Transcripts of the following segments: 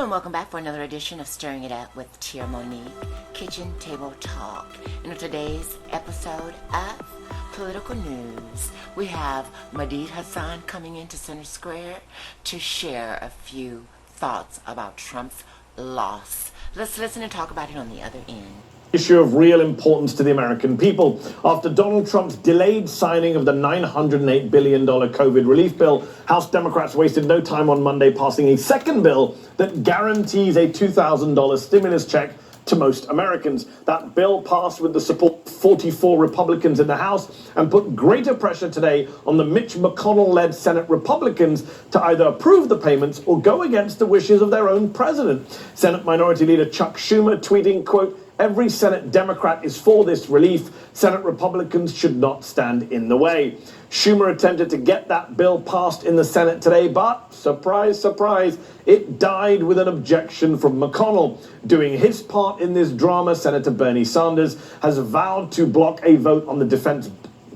And welcome back for another edition of Stirring It Up with Tia Monique, Kitchen Table Talk. In today's episode of Political News, we have Madid Hassan coming into Center Square to share a few thoughts about Trump's loss. Let's listen and talk about it on the other end. Issue of real importance to the American people. After Donald Trump's delayed signing of the $908 billion COVID relief bill, House Democrats wasted no time on Monday passing a second bill that guarantees a $2,000 stimulus check to most Americans. That bill passed with the support of 44 Republicans in the House and put greater pressure today on the Mitch McConnell-led Senate Republicans to either approve the payments or go against the wishes of their own president. Senate Minority Leader Chuck Schumer tweeting, quote, "Every Senate Democrat is for this relief. Senate Republicans should not stand in the way." Schumer attempted to get that bill passed in the Senate today, but, surprise, surprise, it died with an objection from McConnell. Doing his part in this drama, Senator Bernie Sanders has vowed to block a vote on the defense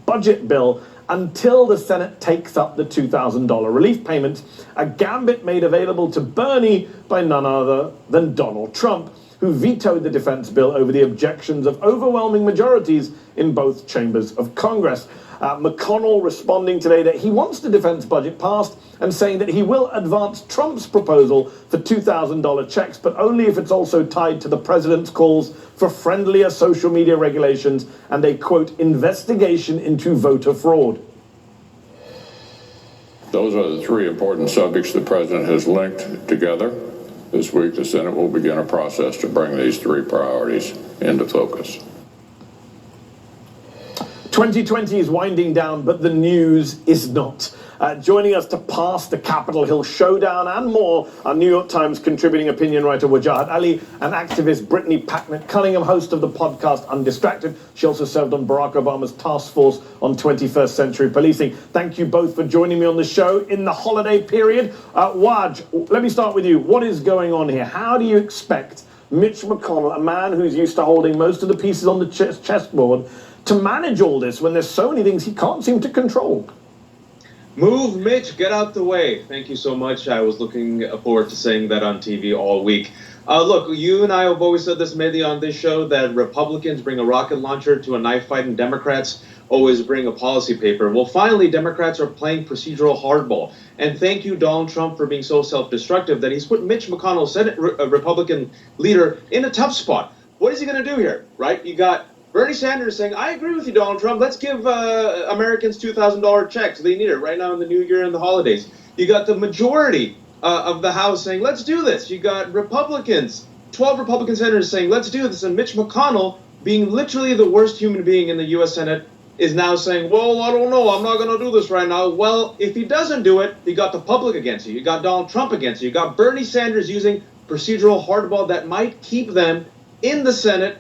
budget bill until the Senate takes up the $2,000 relief payments, a gambit made available to Bernie by none other than Donald Trump, who vetoed the defense bill over the objections of overwhelming majorities in both chambers of Congress. McConnell responding today that he wants the defense budget passed and saying that he will advance Trump's proposal for $2,000 checks, but only if it's also tied to the president's calls for friendlier social media regulations and a, quote, investigation into voter fraud. Those are the three important subjects the president has linked together. This week, the Senate will begin a process to bring these three priorities into focus. 2020 is winding down, but the news is not. Joining us to pass the Capitol Hill showdown and more are New York Times contributing opinion writer Wajahat Ali and activist Brittany Packnett-Cunningham, host of the podcast Undistracted. She also served on Barack Obama's task force on 21st century policing. Thank you both for joining me on the show in the holiday period. Waj, let me start with you. What is going on here? How do you expect Mitch McConnell, a man who's used to holding most of the pieces on the chessboard, to manage all this when there's so many things he can't seem to control? Move, Mitch, get out the way. Thank you so much. I was looking forward to saying that on TV all week. Look, you and I have always said this, maybe on this show, that Republicans bring a rocket launcher to a knife fight and Democrats always bring a policy paper. Well, finally, Democrats are playing procedural hardball. And thank you, Donald Trump, for being so self-destructive that he's put Mitch McConnell, Senate Republican leader, in a tough spot. What is he going to do here, right? You got Bernie Sanders saying, I agree with you, Donald Trump. Let's give Americans $2,000 checks. They need it right now in the new year and the holidays. You got the majority of the House saying, let's do this. You got Republicans, 12 Republican senators saying, let's do this. And Mitch McConnell, being literally the worst human being in the U.S. Senate, is now saying, well, I don't know. I'm not going to do this right now. Well, if he doesn't do it, you got the public against you. You got Donald Trump against you. You got Bernie Sanders using procedural hardball that might keep them in the Senate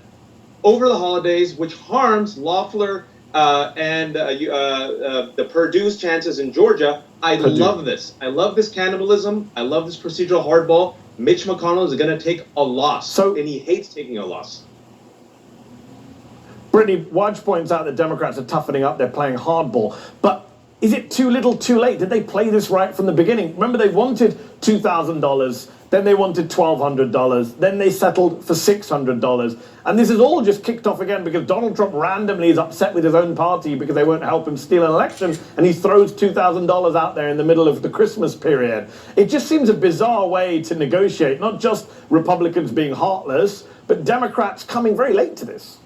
over the holidays, which harms Loeffler and the Purdue's chances in Georgia. I love this. I love this cannibalism. I love this procedural hardball. Mitch McConnell is going to take a loss, and he hates taking a loss. Brittany, Waj points out that Democrats are toughening up. They're playing hardball. But is it too little, too late? Did they play this right from the beginning? Remember, they wanted $2,000. Then they wanted $1,200. Then they settled for $600. And this is all just kicked off again because Donald Trump randomly is upset with his own party because they won't help him steal an election. And he throws $2,000 out there in the middle of the Christmas period. It just seems a bizarre way to negotiate, not just Republicans being heartless, but Democrats coming very late to this.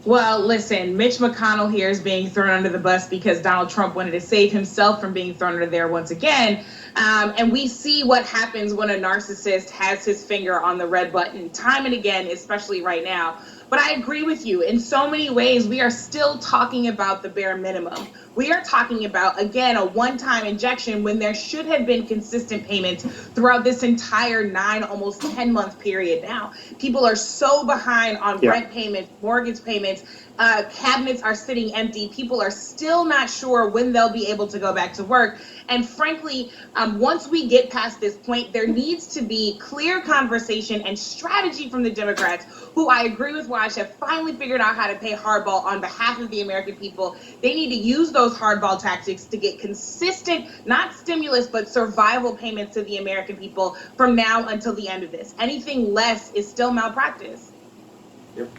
Well, listen, Mitch McConnell here is being thrown under the bus because Donald Trump wanted to save himself from being thrown under there once again. And we see what happens when a narcissist has his finger on the red button time and again, especially right now. But I agree with you. In so many ways, we are still talking about the bare minimum. We are talking about, again, a one-time injection when there should have been consistent payments throughout this entire 9, almost 10-month period now. People are so behind on rent payments, mortgage payments. Cabinets are sitting empty. People are still not sure when they'll be able to go back to work. And frankly, once we get past this point, there needs to be clear conversation and strategy from the Democrats, who I agree with Wash have finally figured out how to pay hardball on behalf of the American people. They need to use those hardball tactics to get consistent, not stimulus, but survival payments to the American people from now until the end of this. Anything less is still malpractice. Yep.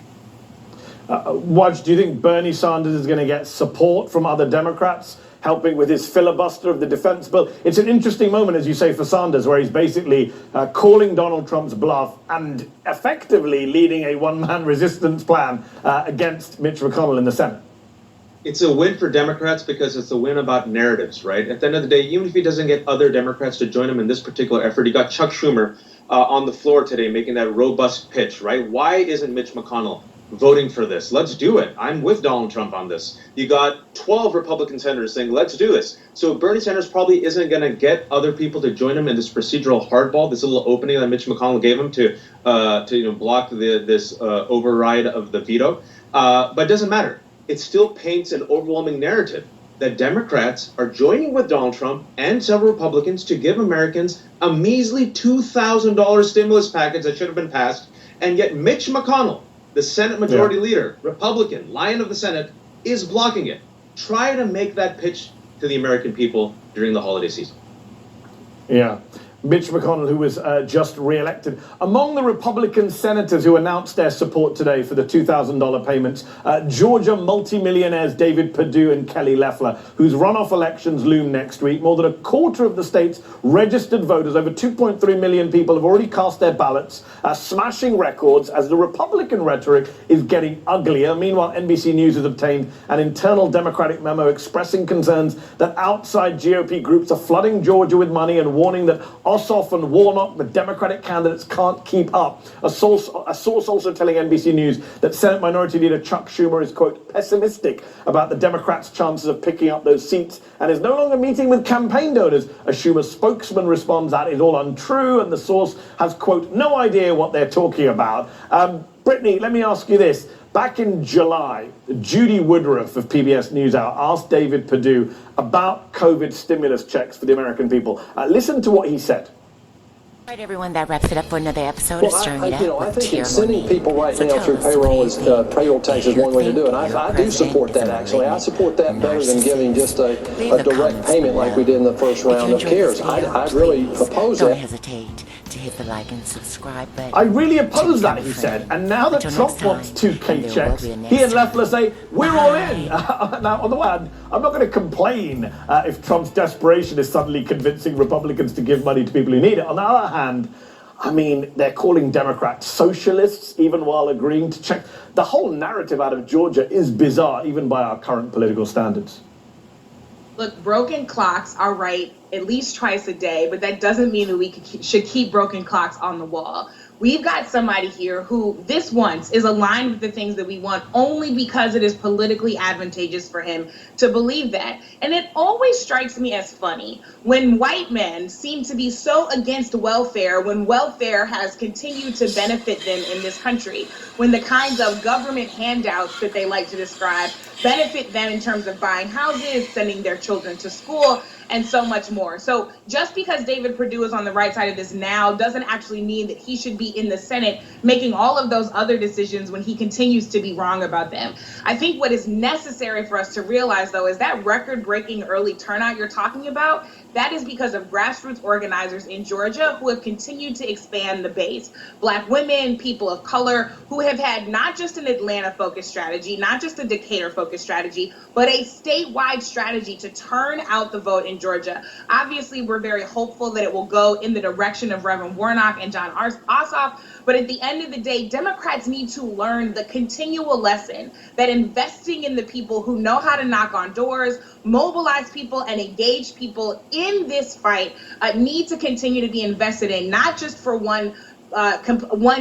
Waj, do you think Bernie Sanders is going to get support from other Democrats helping with his filibuster of the defense bill? It's an interesting moment, as you say, for Sanders, where he's basically calling Donald Trump's bluff and effectively leading a one-man resistance plan against Mitch McConnell in the Senate. It's a win for Democrats because it's a win about narratives, right? At the end of the day, even if he doesn't get other Democrats to join him in this particular effort, you got Chuck Schumer on the floor today making that robust pitch, right? Why isn't Mitch McConnell voting for this? Let's do it. I'm with Donald Trump on this. You got 12 Republican senators saying, let's do this. So Bernie Sanders probably isn't going to get other people to join him in this procedural hardball, this little opening that Mitch McConnell gave him to block this override of the veto. But it doesn't matter. It still paints an overwhelming narrative that Democrats are joining with Donald Trump and several Republicans to give Americans a measly $2,000 stimulus package that should have been passed. And yet Mitch McConnell, the Senate Majority Leader, Republican, Lion of the Senate, is blocking it. Try to make that pitch to the American people during the holiday season. Yeah. Mitch McConnell, who was just re-elected. Among the Republican senators who announced their support today for the $2,000 payments, Georgia multimillionaires David Perdue and Kelly Loeffler, whose runoff elections loom next week. More than a quarter of the state's registered voters, over 2.3 million people, have already cast their ballots, smashing records as the Republican rhetoric is getting uglier. Meanwhile, NBC News has obtained an internal Democratic memo expressing concerns that outside GOP groups are flooding Georgia with money and warning that Ossoff and Warnock, the Democratic candidates, can't keep up. A source also telling NBC News that Senate Minority Leader Chuck Schumer is, quote, pessimistic about the Democrats' chances of picking up those seats and is no longer meeting with campaign donors. A Schumer spokesman responds that is all untrue, and the source has, quote, no idea what they're talking about. Brittany, let me ask you this. Back in July, Judy Woodruff of PBS NewsHour asked David Perdue about COVID stimulus checks for the American people. Listen to what he said. All right, everyone, that wraps it up for another episode of Stirring It Up I with think Tier sending Monique. people right now through payroll tax is one way to do it. I do support that, actually. I support that better than giving just a direct payment like we did in the first round of CARES. I really oppose that. Don't hesitate to hit the like and subscribe button. I really oppose that, he said. And now that Trump wants 2K checks, he and Loeffler say, we're all in. Now, on the one hand, I'm not going to complain if Trump's desperation is suddenly convincing Republicans to give money to people who need it. On the other hand, I mean, they're calling Democrats socialists even while agreeing to check. The whole narrative out of Georgia is bizarre, even by our current political standards. Look, broken clocks are right at least twice a day, but that doesn't mean that we should keep broken clocks on the wall. We've got somebody here who this once is aligned with the things that we want only because it is politically advantageous for him to believe that. And it always strikes me as funny when white men seem to be so against welfare, when welfare has continued to benefit them in this country, when the kinds of government handouts that they like to describe benefit them in terms of buying houses, sending their children to school, and so much more. So just because David Perdue is on the right side of this now doesn't actually mean that he should be in the Senate making all of those other decisions when he continues to be wrong about them. I think what is necessary for us to realize, though, is that record-breaking early turnout you're talking about, that is because of grassroots organizers in Georgia who have continued to expand the base. Black women, people of color, who have had not just an Atlanta-focused strategy, not just a Decatur-fosted strategy, but a statewide strategy to turn out the vote in Georgia. Obviously, we're very hopeful that it will go in the direction of Reverend Warnock and John Ossoff, but at the end of the day, Democrats need to learn the continual lesson that investing in the people who know how to knock on doors, mobilize people, and engage people in this fight need to continue to be invested in, not just for one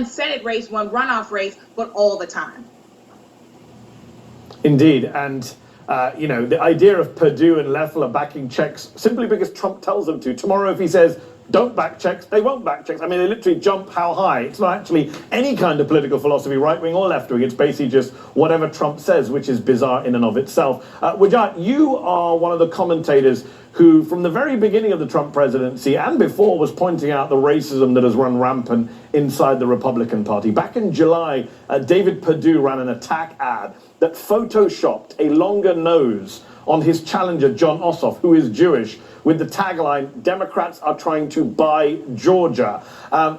Senate race, one runoff race, but all the time. Indeed, and the idea of Perdue and Loeffler backing checks simply because Trump tells them to. Tomorrow, if he says, don't back checks, they won't back checks. I mean, they literally jump how high. It's not actually any kind of political philosophy, right-wing or left-wing. It's basically just whatever Trump says, which is bizarre in and of itself. Wajat, you are one of the commentators who from the very beginning of the Trump presidency and before was pointing out the racism that has run rampant inside the Republican Party. Back in July, David Perdue ran an attack ad that photoshopped a longer nose on his challenger, John Ossoff, who is Jewish, with the tagline, "Democrats are trying to buy Georgia."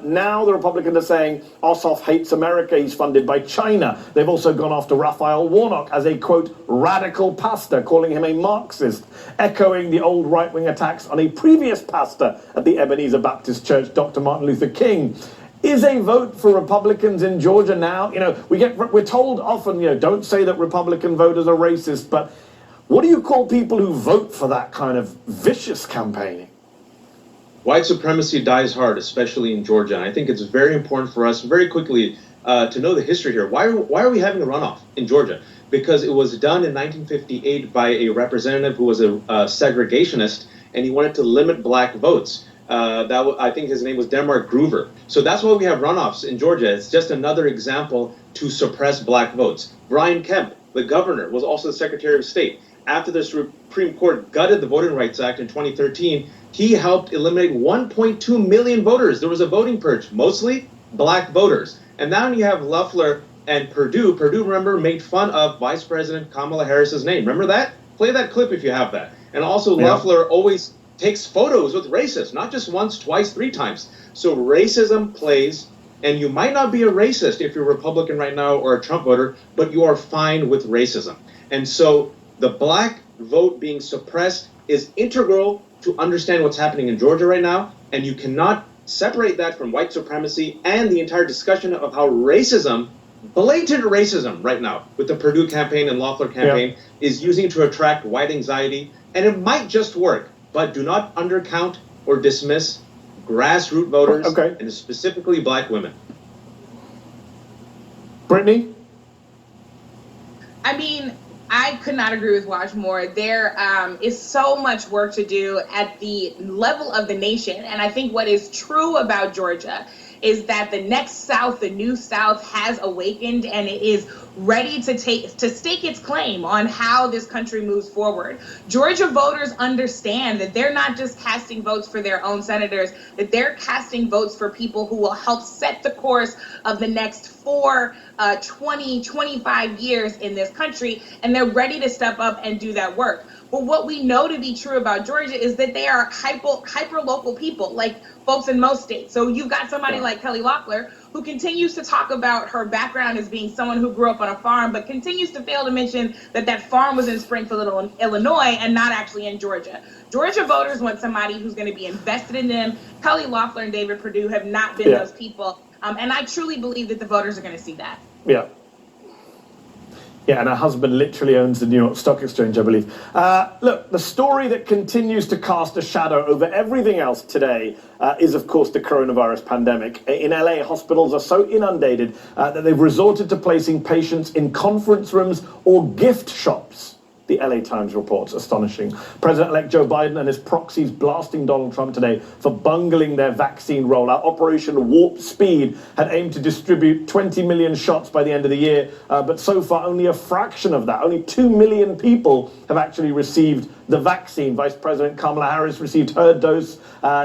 Now the Republicans are saying Ossoff hates America, he's funded by China. They've also gone after Raphael Warnock as a, quote, radical pastor, calling him a Marxist, echoing the old right-wing attacks on a previous pastor at the Ebenezer Baptist Church, Dr. Martin Luther King. Is a vote for Republicans in Georgia now? We're told often, don't say that Republican voters are racist, but what do you call people who vote for that kind of vicious campaigning? White supremacy dies hard, especially in Georgia. And I think it's very important for us very quickly to know the history here. Why are we having a runoff in Georgia? Because it was done in 1958 by a representative who was a segregationist, and he wanted to limit black votes. I think his name was Denmark Groover. So that's why we have runoffs in Georgia. It's just another example to suppress black votes. Brian Kemp, the governor, was also the Secretary of State. After the Supreme Court gutted the Voting Rights Act in 2013, he helped eliminate 1.2 million voters. There was a voting purge, mostly black voters. And now you have Loeffler and Perdue. Perdue, remember, made fun of Vice President Kamala Harris's name. Remember that? Play that clip if you have that. And also, yeah. Loeffler always takes photos with racists, not just once, twice, 3 times. So racism plays, and you might not be a racist if you're a Republican right now or a Trump voter, but you are fine with racism. And so the black vote being suppressed is integral to understand what's happening in Georgia right now, and you cannot separate that from white supremacy and the entire discussion of how racism, blatant racism right now, with the Perdue campaign and Loeffler campaign, is using to attract white anxiety. And it might just work, but do not undercount or dismiss grassroots voters, and specifically black women. Brittany? I mean, I could not agree with Waj more. There is so much work to do at the level of the nation. And I think what is true about Georgia is that the next South, the new South, has awakened, and it is ready to stake its claim on how this country moves forward. Georgia voters understand that they're not just casting votes for their own senators, that they're casting votes for people who will help set the course of the next 20, 25 years in this country, and they're ready to step up and do that work. But what we know to be true about Georgia is that they are hyper local people, like folks in most states. So you've got somebody like Kelly Loeffler, who continues to talk about her background as being someone who grew up on a farm, but continues to fail to mention that farm was in Springfield, Illinois, and not actually in Georgia. Georgia voters want somebody who's going to be invested in them. Kelly Loeffler and David Perdue have not been those people. And I truly believe that the voters are going to see that. Yeah. Yeah, and her husband literally owns the New York Stock Exchange, I believe. Look, the story that continues to cast a shadow over everything else today is, of course, the coronavirus pandemic. In LA, hospitals are so inundated that they've resorted to placing patients in conference rooms or gift shops. The LA Times reports, astonishing. President-elect Joe Biden and his proxies blasting Donald Trump today for bungling their vaccine rollout. Operation Warp Speed had aimed to distribute 20 million shots by the end of the year, but so far only a fraction of that. Only 2 million people have actually received the vaccine. Vice President Kamala Harris received her dose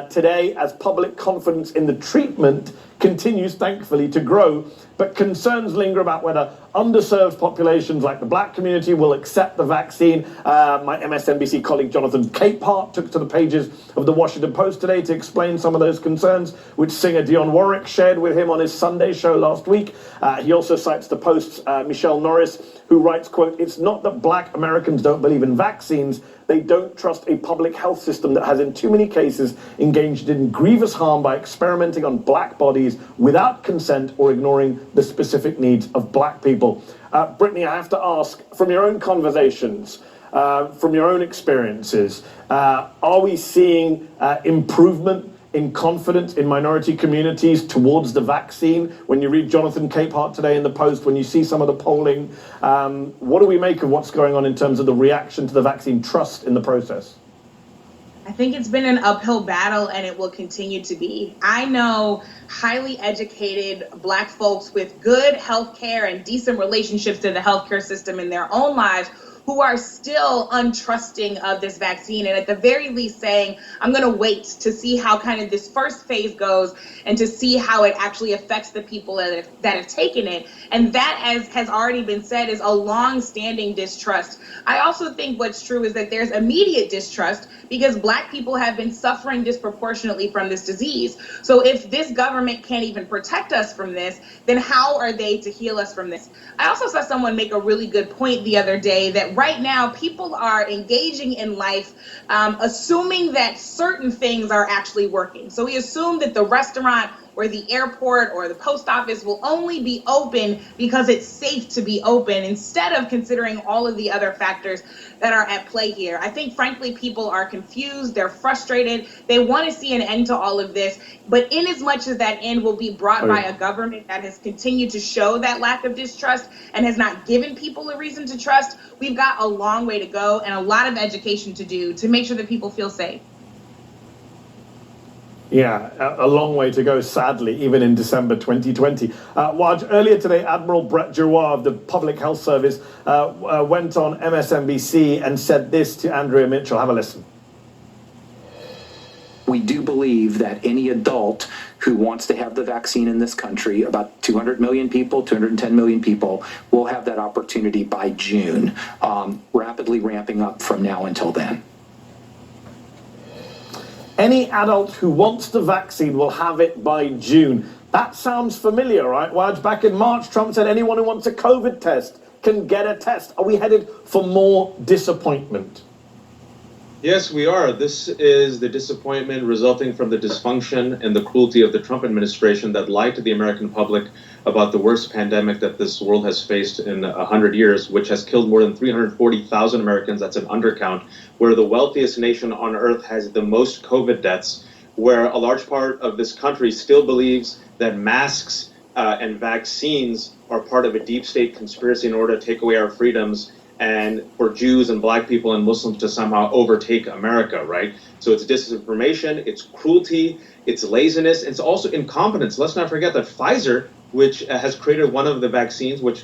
today as public confidence in the treatment continues, thankfully, to grow. But concerns linger about whether underserved populations like the black community will accept the vaccine. My MSNBC colleague Jonathan Capehart took to the pages of the Washington Post today to explain some of those concerns, which singer Dionne Warwick shared with him on his Sunday show last week. He also cites the Post's Michelle Norris, who writes, quote, "It's not that black Americans don't believe in vaccines. They don't trust a public health system that has in too many cases engaged in grievous harm by experimenting on black bodies without consent or ignoring the specific needs of black people." Brittany, I have to ask, from your own conversations, from your own experiences, are we seeing improvement in confidence in minority communities towards the vaccine? When you read Jonathan Capehart today in the Post, when you see some of the polling, what do we make of what's going on in terms of the reaction to the vaccine, trust in the process? I think it's been an uphill battle, and it will continue to be. I know highly educated black folks with good health care and decent relationships to the healthcare system in their own lives who are still untrusting of this vaccine, and at the very least saying, I'm going to wait to see how kind of this first phase goes and to see how it actually affects the people that have taken it. And that, as has already been said, is a long-standing distrust. I also think what's true is that there's immediate distrust because Black people have been suffering disproportionately from this disease. So if this government can't even protect us from this, then how are they to heal us from this? I also saw someone make a really good point the other day that right now people are engaging in life assuming that certain things are actually working. So we assume that the restaurant or the airport or the post office will only be open because it's safe to be open, instead of considering all of the other factors that are at play here. I think, frankly, people are confused, they're frustrated, they want to see an end to all of this, but in as much as that end will be brought by a government that has continued to show that lack of distrust and has not given people a reason to trust, we've got a long way to go and a lot of education to do to make sure that people feel safe. Yeah, a long way to go, sadly, even in December 2020. Waj, earlier today, Admiral Brett Giroir of the Public Health Service went on MSNBC and said this to Andrea Mitchell. Have a listen. We do believe that any adult who wants to have the vaccine in this country, about 200 million people, 210 million people, will have that opportunity by June, rapidly ramping up from now until then. Any adult who wants the vaccine will have it by June. That sounds familiar, right, Waj? Back in March, Trump said anyone who wants a COVID test can get a test. Are we headed for more disappointment? Yes, we are. This is the disappointment resulting from the dysfunction and the cruelty of the Trump administration that lied to the American public about the worst pandemic that this world has faced in 100 years, which has killed more than 340,000 Americans. That's an undercount. Where the wealthiest nation on earth has the most COVID deaths, where a large part of this country still believes that masks and vaccines are part of a deep state conspiracy in order to take away our freedoms and for Jews and Black people and Muslims to somehow overtake America, right? So it's disinformation, it's cruelty, it's laziness, it's also incompetence. Let's not forget that Pfizer, which has created one of the vaccines, which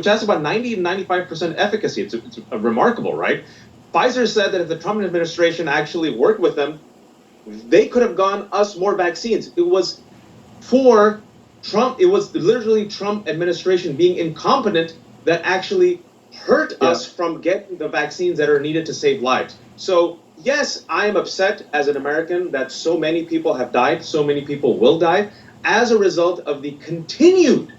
has about 90 to 95% efficacy. It's remarkable, right? Pfizer said that if the Trump administration actually worked with them, they could have gotten us more vaccines. It was for Trump, it was literally Trump administration being incompetent that actually hurt us from getting the vaccines that are needed to save lives. So yes, I am upset as an American that so many people have died, so many people will die as a result of the continued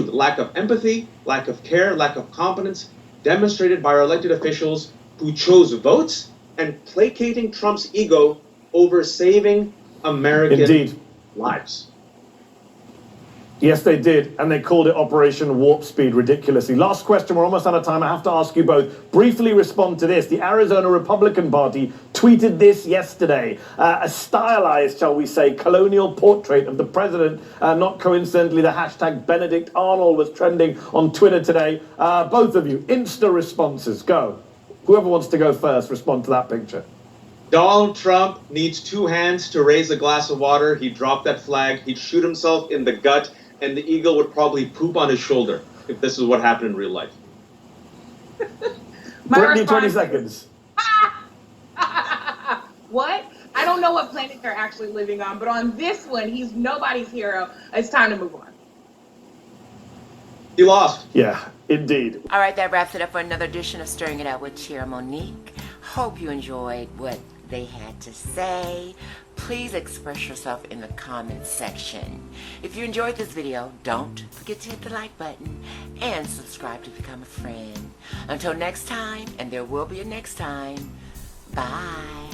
lack of empathy, lack of care, lack of competence demonstrated by our elected officials who chose votes and placating Trump's ego over saving American lives. Yes, they did, and they called it Operation Warp Speed ridiculously. Last question, we're almost out of time. I have to ask you both. Briefly respond to this. The Arizona Republican Party tweeted this yesterday. A stylized, shall we say, colonial portrait of the president. Not coincidentally, the hashtag Benedict Arnold was trending on Twitter today. Both of you, Insta responses, go. Whoever wants to go first, respond to that picture. Donald Trump needs two hands to raise a glass of water. He'd drop that flag. He'd shoot himself in the gut, and the eagle would probably poop on his shoulder if this is what happened in real life. Brittany, 20 seconds. What? I don't know what planet they're actually living on, but on this one, he's nobody's hero. It's time to move on. He lost. Yeah, indeed. All right, that wraps it up for another edition of Stirring It Out with Chair Monique. Hope you enjoyed what they had to say. Please express yourself in the comments section. If you enjoyed this video, don't forget to hit the like button and subscribe to become a friend. Until next time, and there will be a next time, bye.